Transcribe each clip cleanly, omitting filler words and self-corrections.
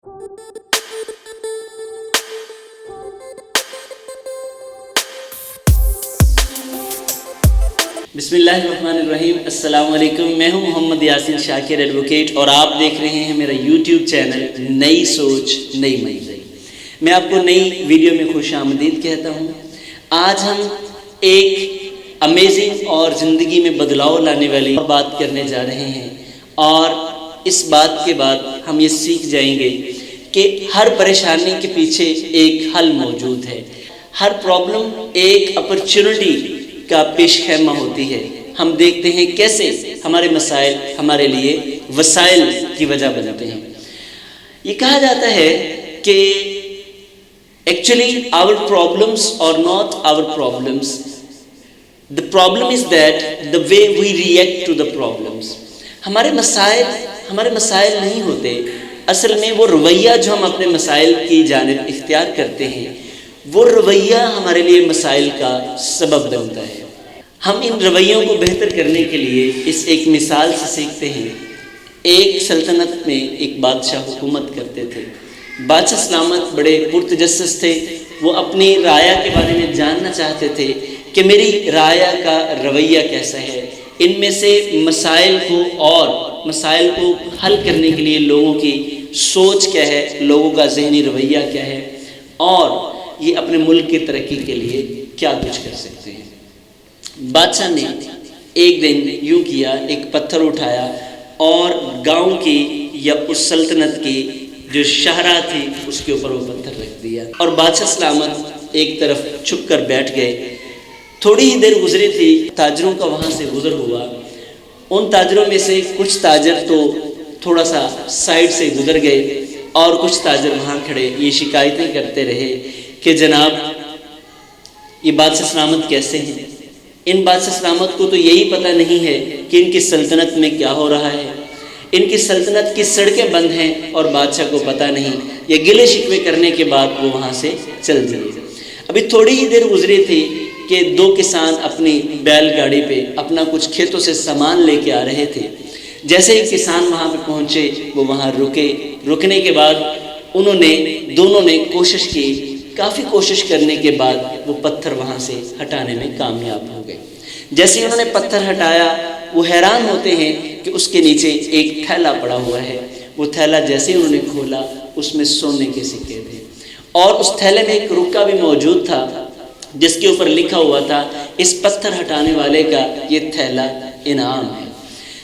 बिस्मिल्लाहिर्रहमानिर्रहीम। अस्सलाम वालेकुम। मैं हूं मोहम्मद यासिन शाकिर एडवोकेट और आप देख रहे हैं मेरा यूट्यूब चैनल नई सोच नई मंजिल। मैं आपको नई वीडियो में खुश आमदीद कहता हूं। आज हम एक अमेजिंग और ज़िंदगी में बदलाव लाने वाली बात करने जा रहे हैं और इस बात के बाद हम ये सीख जाएंगे कि हर परेशानी के पीछे एक हल मौजूद है। हर प्रॉब्लम एक अपॉर्चुनिटी का पेशखैमा होती है। हम देखते हैं कैसे हमारे मसाइल हमारे लिए वसाइल की वजह बनते हैं। ये कहा जाता है कि actually our problems are not our problems, the problem is that the way we react to the problems. हमारे मसाइल नहीं होते, असल में वो रवैया जो हम अपने मसाइल की जानिब इख्तियार करते हैं वो रवैया हमारे लिए मसाइल का सबब बनता है। हम इन रवैयों को बेहतर करने के लिए इस एक मिसाल से सीखते हैं। एक सल्तनत में एक बादशाह हुकूमत करते थे। बादशाह सलामत बड़े पुरतजस्सुस थे। वो अपनी राया के बारे में जानना चाहते थे कि मेरी राया का रवैया कैसा है, इनमें से मसाइल को हल करने के लिए लोगों की सोच क्या है, लोगों का ज़हनी रवैया क्या है और ये अपने मुल्क की तरक्की के लिए क्या कुछ कर सकते हैं। बादशाह ने एक दिन यूं किया, एक पत्थर उठाया और गांव की या उस सल्तनत की जो शाहरा थी उसके ऊपर वो पत्थर रख दिया और बादशाह सलामत एक तरफ छुप कर बैठ गए। थोड़ी ही देर गुजरी थी, ताजरों का वहाँ से गुजर हुआ। उन ताजरों में से कुछ ताजर तो थोड़ा सा साइड से गुजर गए और कुछ ताजर वहाँ खड़े ये शिकायतें करते रहे कि जनाब ये बादशाह सलामत कैसे हैं। इन बादशाह सलामत को तो यही पता नहीं है कि इनकी सल्तनत में क्या हो रहा है। इनकी सल्तनत की सड़कें बंद हैं और बादशाह को पता नहीं। ये गिले शिकवे करने के बाद वो वहाँ से चल दिए। अभी थोड़ी ही देर गुजरी थी कि दो किसान अपनी बैलगाड़ी पे अपना कुछ खेतों से सामान लेके आ रहे थे। जैसे ही किसान वहाँ पे पहुँचे वो वहाँ रुके। रुकने के बाद दोनों ने कोशिश की। काफ़ी कोशिश करने के बाद वो पत्थर वहाँ से हटाने में कामयाब हो गए। जैसे ही उन्होंने पत्थर हटाया वो हैरान होते हैं कि उसके नीचे एक थैला पड़ा हुआ है। वो थैला जैसे ही उन्होंने खोला उसमें सोने के सिक्के थे और उस थैले में एक रुक्का भी मौजूद था जिसके ऊपर लिखा हुआ था, इस पत्थर हटाने वाले का ये थैला इनाम है।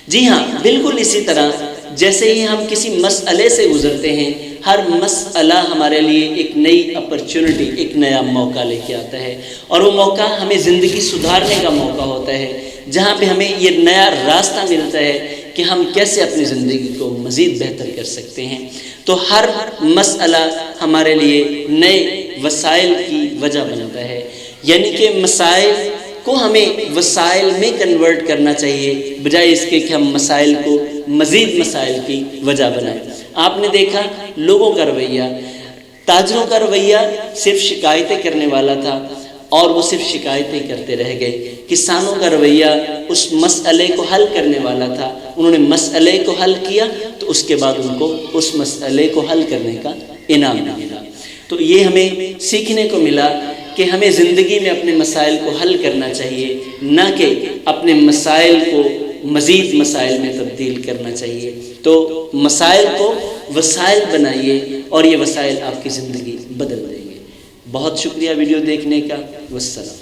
जी हाँ, बिल्कुल इसी तरह जैसे ही हम किसी मसले से गुजरते हैं, हर मसला हमारे लिए एक नई अपॉर्चुनिटी, एक नया मौका लेके आता है और वो मौका हमें ज़िंदगी सुधारने का मौका होता है, जहाँ पे हमें ये नया रास्ता मिलता है कि हम कैसे अपनी ज़िंदगी को मज़ीद बेहतर कर सकते हैं। तो हर मसला हमारे लिए नए वसाइल की वजह बनता है, यानी कि मसाइल को हमें वसाइल में कन्वर्ट करना चाहिए बजाय इसके कि हम मसाइल को मज़ीद मसाइल की वजह बनाएं। आपने देखा लोगों का रवैया, ताजरों का रवैया सिर्फ शिकायतें करने वाला था और वो सिर्फ शिकायतें करते रह गए। किसानों का रवैया उस मसले को हल करने वाला था। उन्होंने मसले को हल किया तो उसके बाद उनको उस मसले को हल करने का इनाम मिला। तो ये हमें सीखने को मिला कि हमें ज़िंदगी में अपने मसाइल को हल करना चाहिए, न कि अपने मसाइल को मज़ीद मसाइल में तब्दील करना चाहिए। तो मसाइल को वसाइल बनाइए और ये वसाइल आपकी ज़िंदगी बदल देंगे। बहुत शुक्रिया वीडियो देखने का। वस्सलाम।